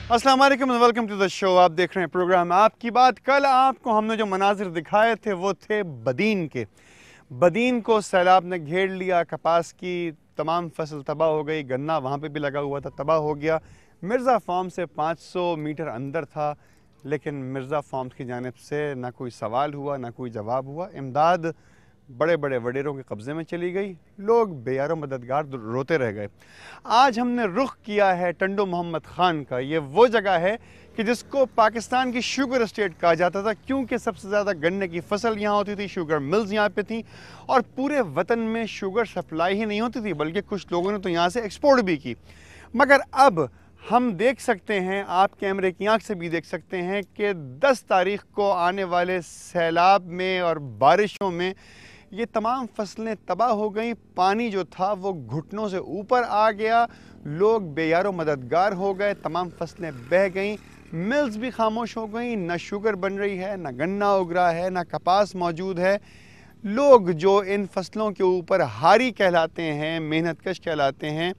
अस्सलाम वालेकुम and welcome to the show. आप देख रहे हैं प्रोग्राम आपकी बात। कल आपको हमने जो मनाजिर दिखाए थे वो थे बदीन के। बदीन को सैलाब ने घेर लिया, कपास की तमाम फसल तबाह हो गई, गन्ना वहाँ पे भी लगा हुआ था तबाह हो गया। मिर्ज़ा फार्म से 500 मीटर अंदर था, लेकिन मिर्ज़ा फार्म्स की जानिब से ना कोई सवाल हुआ ना कोई जवाब हुआ। इमदाद बड़े बड़े वडेरों के कब्ज़े में चली गई, लोग बेयारो मददगार रोते रह गए। आज हमने रुख किया है टंडो मोहम्मद ख़ान का। ये वो जगह है कि जिसको पाकिस्तान की शुगर स्टेट कहा जाता था, क्योंकि सबसे ज़्यादा गन्ने की फसल यहाँ होती थी, शुगर मिल्स यहाँ पे थी और पूरे वतन में शुगर सप्लाई ही नहीं होती थी, बल्कि कुछ लोगों ने तो यहाँ से एक्सपोर्ट भी की। मगर अब हम देख सकते हैं, आप कैमरे की आंख से भी देख सकते हैं कि 10 तारीख को आने वाले सैलाब में और बारिशों में ये तमाम फसलें तबाह हो गई। पानी जो था वो घुटनों से ऊपर आ गया, लोग बेयारो मददगार हो गए, तमाम फसलें बह गईं, मिल्स भी खामोश हो गई, ना शुगर बन रही है, ना गन्ना उग रहा है, ना कपास मौजूद है। लोग जो इन फसलों के ऊपर हारी कहलाते हैं, मेहनतकश कहलाते हैं,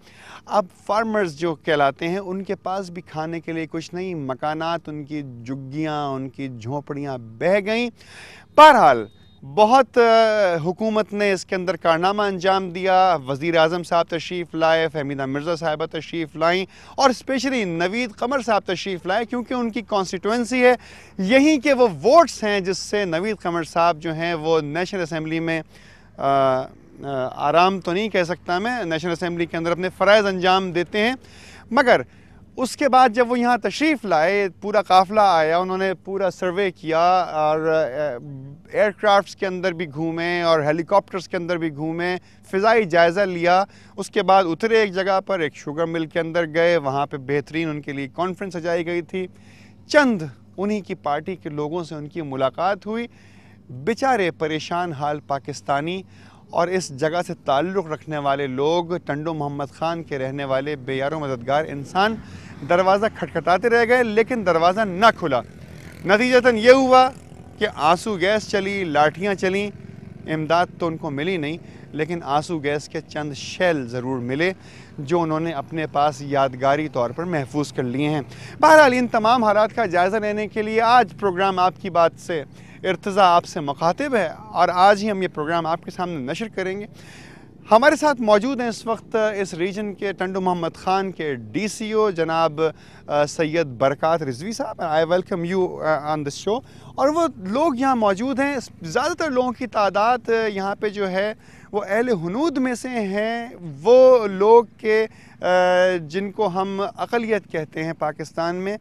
अब फार्मर्स जो कहलाते हैं, उनके पास भी खाने के लिए कुछ नहीं। मकानात, उनकी झुग्गियाँ, उनकी झोंपड़ियाँ बह गईं। बहरहाल बहुत हुकूमत ने इसके अंदर कारनामा अंजाम दिया। वज़ीर आज़म साहब तशरीफ़ लाए, फहमीदा मिर्ज़ा साहिबा तशरीफ़ लाई और स्पेशली नवीद कमर साहब तशरीफ़ लाए, क्योंकि उनकी कॉन्स्टिट्यूंसी है, यहीं के वो वोट्स हैं जिससे नवीद कमर साहब जो हैं वो नेशनल असम्बली में आराम तो नहीं कह सकता मैं, नेशनल असम्बली के अंदर अपने फ़राइज़ अंजाम देते हैं। मगर उसके बाद जब वो यहाँ तशरीफ़ लाए, पूरा काफ़िला आया, उन्होंने पूरा सर्वे किया और एयरक्राफ्ट्स के अंदर भी घूमे और हेलीकॉप्टर्स के अंदर भी घूमे, फ़िज़ाई जायज़ा लिया। उसके बाद उतरे एक जगह पर, एक शुगर मिल के अंदर गए, वहाँ पे बेहतरीन उनके लिए कॉन्फ्रेंस सजाई गई थी। चंद उन्हीं की पार्टी के लोगों से उनकी मुलाकात हुई। बेचारे परेशान हाल पाकिस्तानी और इस जगह से ताल्लुक़ रखने वाले लोग, टंडो मोहम्मद ख़ान के रहने वाले बेयारो मददगार इंसान दरवाज़ा खटखटाते रह गए, लेकिन दरवाज़ा ना खुला। नतीजतन ये हुआ कि आंसू गैस चली, लाठियाँ चलीं, इमदाद तो उनको मिली नहीं, लेकिन आंसू गैस के चंद शेल ज़रूर मिले जो उन्होंने अपने पास यादगारी तौर पर महफूज कर लिए हैं। बहरहाल इन तमाम हालात का जायज़ा लेने के लिए आज प्रोग्राम आपकी बात से इर्तिज़ा आपसे मुखातिब है और आज ही हम ये प्रोग्राम आपके सामने नशर करेंगे। हमारे साथ मौजूद हैं इस वक्त इस रीजन के टंडो मोहम्मद ख़ान के DCO जनाब सैयद बरक़ात रिज़वी साहब। I welcome you on this show. और वो लोग यहाँ मौजूद हैं, ज़्यादातर लोगों की तादाद यहाँ पे जो है वो अहले हुनूद में से हैं, वो लोग के जिनको हम अक़लियत कहते हैं पाकिस्तान में।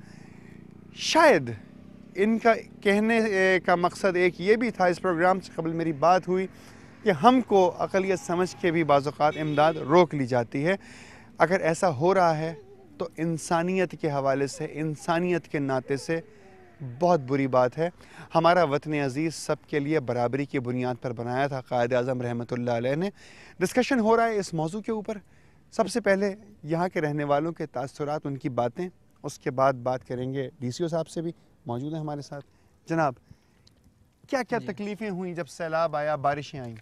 शायद इनका कहने का मकसद एक ये भी था, इस प्रोग्राम से कबल मेरी बात हुई कि हमको अक़लियत समझ के भी बाज़ औक़ात इमदाद रोक ली जाती है। अगर ऐसा हो रहा है तो इंसानियत के हवाले से, इंसानियत के नाते से बहुत बुरी बात है। हमारा वतन अज़ीज़ सब के लिए बराबरी की बुनियाद पर बनाया था क़ायद आज़म रहमतुल्लाह अलैह ने। डिस्कशन हो रहा है इस मौजू के ऊपर। सबसे पहले यहाँ के रहने वालों के तासुरात, उनकी बातें, उसके बाद बात करेंगे DCO साहब से भी मौजूद हैं हमारे साथ। जनाब, क्या क्या तकलीफ़ें हुई जब सैलाब आया, बारिशें आईं?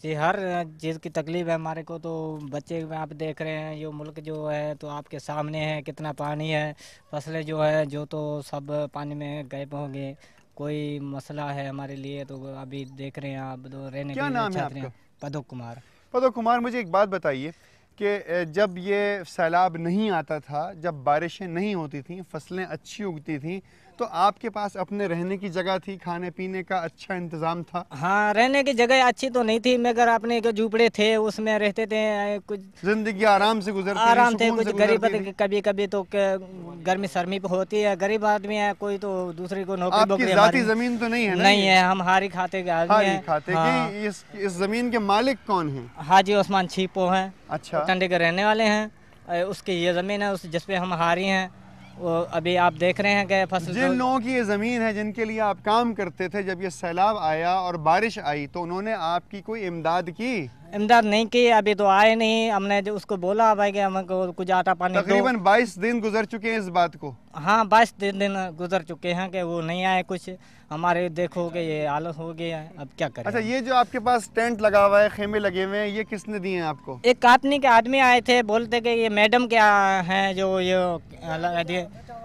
जी, हर चीज़ की तकलीफ़ है हमारे को। तो बच्चे में आप देख रहे हैं, ये मुल्क जो है तो आपके सामने है, कितना पानी है, फसलें जो है जो तो सब पानी में गायब हो गए। कोई मसला है हमारे लिए, तो अभी देख रहे हैं आप, तो रहने क्या नाम है आपका? पदक कुमार। पदक कुमार, मुझे एक बात बताइए कि जब ये सैलाब नहीं आता था, जब बारिशें नहीं होती थीं, फसलें अच्छी उगती थीं, तो आपके पास अपने रहने की जगह थी, खाने पीने का अच्छा इंतज़ाम था? हाँ, रहने की जगह अच्छी तो नहीं थी, मगर अपने जो झूपड़े थे उसमें रहते थे। कुछ ज़िंदगी आराम से गुजरती थी, आराम थे। सुकून कुछ से गरीब गुजरती थी। कभी कभी तो गर्मी सर्मी होती है, गरीब आदमी है, कोई तो दूसरी को नौकरी आपकी बोकरी ज़ाती ज़मीन तो नहीं है ना? नहीं है, हम हारी खाते के आदमी हारी हैं। खाते हाँ। की इस ज़मीन के मालिक कौन हैं? हाजी उस्मान छीपो हैं। अच्छा। टंडे के रहने वाले हैं। उसकी ये ज़मीन है, उस जिस पे हम हारी हैं। वो अभी आप देख रहे हैं कि फसल जिन लोगों की ये ज़मीन है, जिनके लिए आप काम करते थे, जब ये सैलाब आया और बारिश आई तो उन्होंने आपकी कोई इमदाद की? इमदाद नहीं की, अभी तो आए नहीं। हमने जो उसको बोला भाई कि हमको कुछ आटा पानी दो। तकरीबन 22 दिन गुजर चुके हैं इस बात को। हाँ, 22 दिन गुजर चुके हैं कि वो नहीं आए। कुछ हमारे देखो कि ये हालत हो गया है, अब क्या करें। अच्छा, ये जो आपके पास टेंट लगा हुआ है, खेमे लगे हुए हैं, ये किसने दिए हैं आपको? एक काटनी के आदमी आए थे, बोलते कि ये मैडम क्या हैं जो ये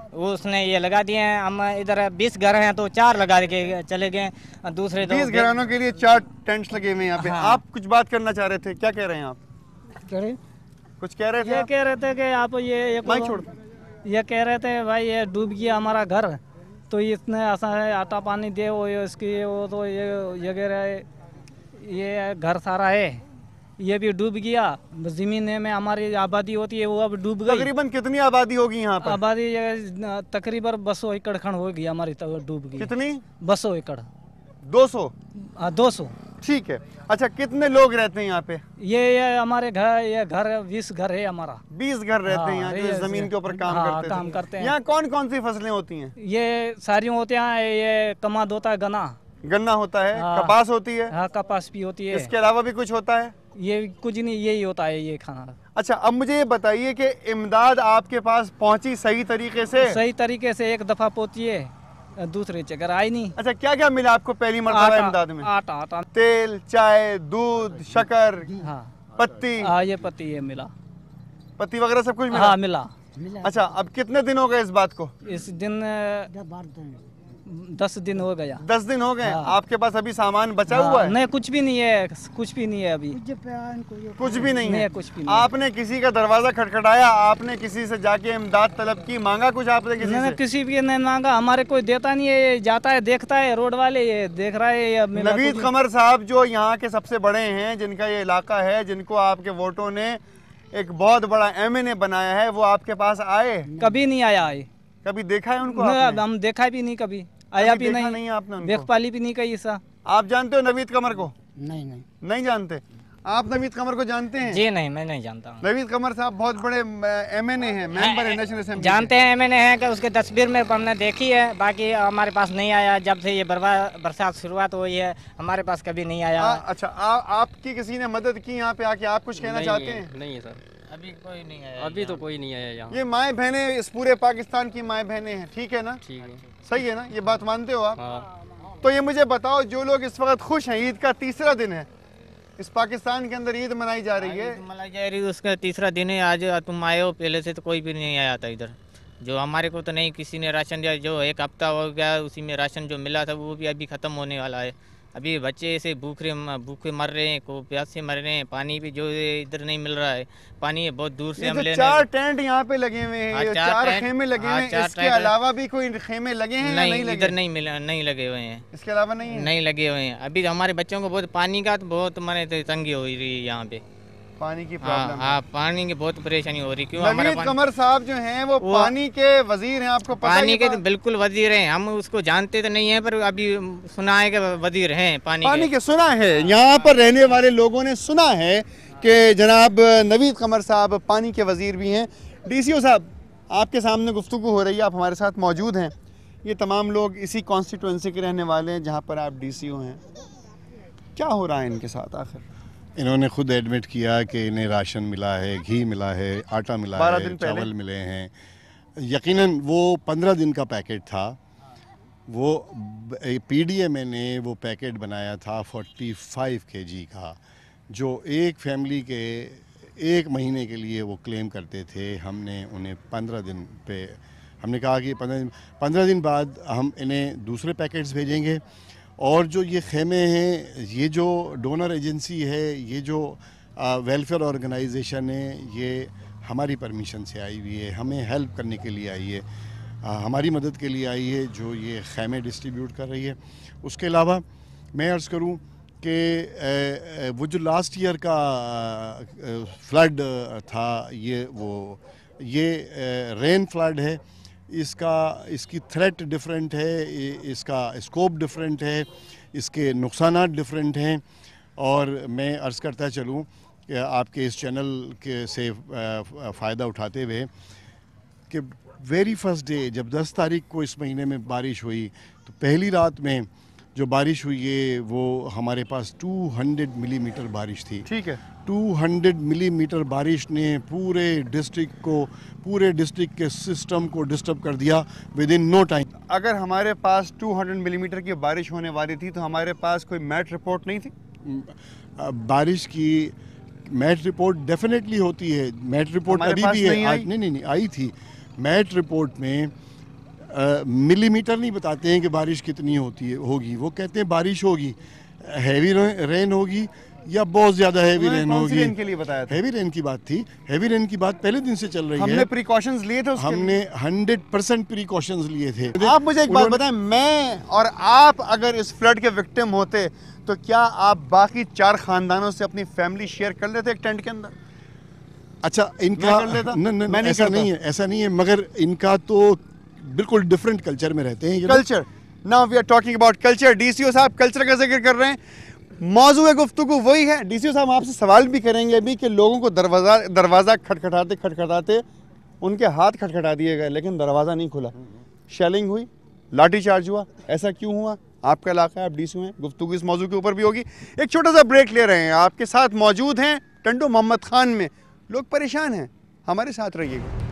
उसने ये लगा दिए हैं। हम इधर 20 घर हैं तो 4 लगा के चले गए, दूसरे 20 घरानों के लिए 4 टेंट्स लगे हुए हैं यहाँ पे। हाँ। आप कुछ बात करना चाह रहे थे, क्या कह रहे हैं आप? कुछ कह रहे थे ये आप? कह रहे थे कि आप ये माइक छोड़। ये कह रहे थे भाई ये डूब गया हमारा घर, तो इतने आसान है आटा पानी दे, वो इसकी वो तो ये कह रहे ये घर सारा है ये भी डूब गया। ज़मीन में हमारी आबादी होती है वो अब डूब गई। तकरीबन कितनी आबादी होगी यहाँ पर? आबादी ये तकरीबन 200 एकड़ खंड हो गई हमारी, तो डूब गई। कितनी? 200 एकड़। 200? 200। ठीक है। अच्छा, कितने लोग रहते हैं यहाँ पे? ये हमारे घर, ये घर 20 घर है हमारा। 20 घर रहते हैं यहाँ हाँ, जो ये जमीन के ऊपर काम हाँ, करते काम थे। करते हैं। यहाँ कौन कौन सी फसलें होती हैं? ये सारी होते हैं, ये कमाद होता है, गन्ना होता है, हाँ। कपास होती है, हाँ कपास भी होती है। इसके अलावा भी कुछ होता है? ये कुछ नहीं, यही होता है ये खाना। अच्छा, अब मुझे ये बताइए कि इमदाद आपके पास पहुंची सही तरीके से? सही तरीके से एक दफा पहुंची है, दूसरे चक्कर आई नहीं। अच्छा, क्या क्या मिला आपको पहली मरतबा इमदाद में? आटा। तेल, चाय, दूध, शक्कर, हाँ पत्ती? हाँ ये पत्ती ये मिला, पत्ती वगैरह सब कुछ मिला? हाँ मिला। अच्छा, अब कितने दिन हो गए इस बात को? इस दिन 10 दिन हो गया। 10 दिन हो गए। हाँ। आपके पास अभी सामान बचा हाँ, हुआ है? नहीं कुछ भी नहीं है, कुछ भी नहीं है अभी, कुछ भी नहीं है? कुछ भी नहीं। आपने किसी का दरवाजा खटखटाया? आपने किसी से जाके इमदाद तलब की? मांगा कुछ आपने किसी मैंने से? किसी भी ने मांगा, हमारे कोई देता नहीं है। ये जाता है देखता है रोड वाले, ये देख रहा है ये मिला नवीद कुछ कमर साहब जो यहाँ के सबसे बड़े हैं, जिनका ये इलाका है, जिनको आपके वोटों ने एक बहुत बड़ा एमएनए बनाया है, वो आपके पास आए? कभी नहीं आया है। कभी देखा है उनको नहीं, आपने? हम देखा भी नहीं, कभी आया भी देखा नहीं, नहीं आपने उनको? देखभाली भी नहीं कही ऐसा। आप जानते हो नवीद कमर को? नहीं नहीं जानते? आप नवीद कमर को जानते हैं? जी नहीं, मैं नहीं जानता हूँ। नवीद कमर साहब बहुत बड़े एमएनए हैं, मेंबर है नेशनल असेंबली। जानते हैं मैंने है कि उसके तस्वीर में हमने देखी है, बाकी हमारे पास नहीं आया। जब से ये बरसात शुरुआत हुई है हमारे पास कभी नहीं आया। अच्छा, आपकी किसी ने मदद की यहाँ पे आके? आप कुछ कहना चाहते हैं? नहीं है सर, अभी कोई नहीं आया, अभी तो कोई नहीं आया यहाँ। ये माएँ बहनें इस पूरे पाकिस्तान की माएँ बहनें हैं, ठीक है ना? ठीक है। सही है ना? ये बात मानते हो आप? हाँ। तो ये मुझे बताओ, जो लोग इस वक्त खुश हैं, ईद का तीसरा दिन है, इस पाकिस्तान के अंदर ईद मनाई जा रही है, मलाई जा रही है, उसका तीसरा दिन है आज। तुम आए हो, पहले से तो कोई भी नहीं आया था इधर। जो हमारे को तो नहीं किसी ने राशन दिया, जो 1 हफ्ता हो गया उसी में राशन जो मिला था वो भी अभी ख़त्म होने वाला है। अभी बच्चे ऐसे भूखे मर रहे हैं, को प्यास से मर रहे हैं। पानी भी जो इधर नहीं मिल रहा है, पानी बहुत दूर से हम ये लेने। 4 टेंट यहाँ पे लगे हुए हैं, हाँ, ये 4 4 टेंट, खेमे लगे हाँ, हुए हैं, 4 इसके टेंट। अलावा भी कोई खेमे लगे हैं या नहीं लगे? इधर नहीं लगे हुए हैं, इसके अलावा नहीं है? नहीं लगे हुए हैं। अभी हमारे बच्चों को बहुत पानी का तो बहुत माने तंगी हो रही है यहाँ पे। पानी की हाँ प्रॉब्लम है। हाँ, पानी की बहुत परेशानी हो रही। क्यों हमारा नवीद कमर साहब जो हैं वो पानी के वजीर हैं, आपको पता पानी है? के तो बिल्कुल वजीर हैं, हम उसको जानते तो नहीं है पर अभी सुना है कि वजीर हैं पानी के। सुना है, यहाँ पर रहने वाले लोगों ने सुना है कि जनाब नवीद कमर साहब पानी के वजीर भी हैं। डीसीओ साहब, आपके सामने गुफ्तगू हो रही है, आप हमारे साथ मौजूद हैं। ये तमाम लोग इसी कॉन्स्टिट्यूंसी के रहने वाले हैं जहाँ पर आप डीसीओ हैं। क्या हो रहा है इनके साथ आखिर? इन्होंने खुद एडमिट किया कि इन्हें राशन मिला है, घी मिला है, आटा मिला है, चावल मिले हैं। यकीनन वो 15 दिन का पैकेट था। वो पीडीएमए ने वो पैकेट बनाया था 45 kg का, जो एक फैमिली के 1 महीने के लिए वो क्लेम करते थे। हमने उन्हें 15 दिन पे हमने कहा कि 15 दिन बाद हम इन्हें दूसरे पैकेट्स भेजेंगे। और जो ये खेमे हैं, ये जो डोनर एजेंसी है, ये जो वेलफेयर ऑर्गेनाइजेशन है, ये हमारी परमिशन से आई हुई है, हमें हेल्प करने के लिए आई है, हमारी मदद के लिए आई है, जो ये खेमे डिस्ट्रीब्यूट कर रही है। उसके अलावा मैं अर्ज़ करूं कि वो जो लास्ट ईयर का फ्लड था, ये रेन फ्लड है। इसकी थ्रेट डिफरेंट है, इसका स्कोप डिफरेंट है, इसके नुकसानात डिफरेंट हैं। और मैं अर्ज़ करता चलूँ कि आपके इस चैनल के से फ़ायदा उठाते हुए कि वेरी फर्स्ट डे जब 10 तारीख को इस महीने में बारिश हुई, तो पहली रात में जो बारिश हुई है वो हमारे पास 200 मिलीमीटर बारिश थी। ठीक है। 200 मिलीमीटर बारिश ने पूरे डिस्ट्रिक्ट के सिस्टम को डिस्टर्ब कर दिया विद इन नो टाइम। अगर हमारे पास 200 मिलीमीटर की बारिश होने वाली थी तो हमारे पास कोई मैट रिपोर्ट नहीं थी? बारिश की मैट रिपोर्ट डेफिनेटली होती है। मैट रिपोर्ट अभी भी है। नहीं आई थी। मैट रिपोर्ट में मिलीमीटर नहीं बताते हैं कि बारिश कितनी होगी, वो कहते हैं बारिश होगी, हैवी रेन होगी या बहुत ज्यादा हैवी रेन होगी। रेन के लिए बताया था? हैवी रेन की बात थी, हैवी रेन की बात पहले दिन से चल रही है। हमने प्रिकॉशंस लिए थे उसके हमने 100% प्रिकॉशंस लिए थे। आप मुझे एक बात बताएं, मैं और आप अगर इस फ्लड के विक्टिम होते तो क्या आप बाकी 4 खानदानों से अपनी फैमिली शेयर कर लेते एक टेंट के अंदर? अच्छा, इनका ऐसा नहीं है, मगर इनका तो बिल्कुल डिफरेंट कल्चर में रहते हैं। Culture, now we are talking about culture. DCO साहब कल्चर का जिक्र कर रहे हैं, मौजूद गुफ्तगू वही है। डीसीओ साहब आपसे सवाल भी करेंगे अभी कि लोगों को दरवाज़ा खटखटाते उनके हाथ खटखटा दिए गए लेकिन दरवाज़ा नहीं खुला, शेलिंग हुई, लाठी चार्ज हुआ, ऐसा क्यों हुआ? आपका इलाका है, आप डीसीओ हैं, गुफ्तगू इस मौजू के ऊपर भी होगी। एक छोटा सा ब्रेक ले रहे हैं, आपके साथ मौजूद हैं टंडो मोहम्मद खान में। लोग परेशान हैं, हमारे साथ रहिएगा।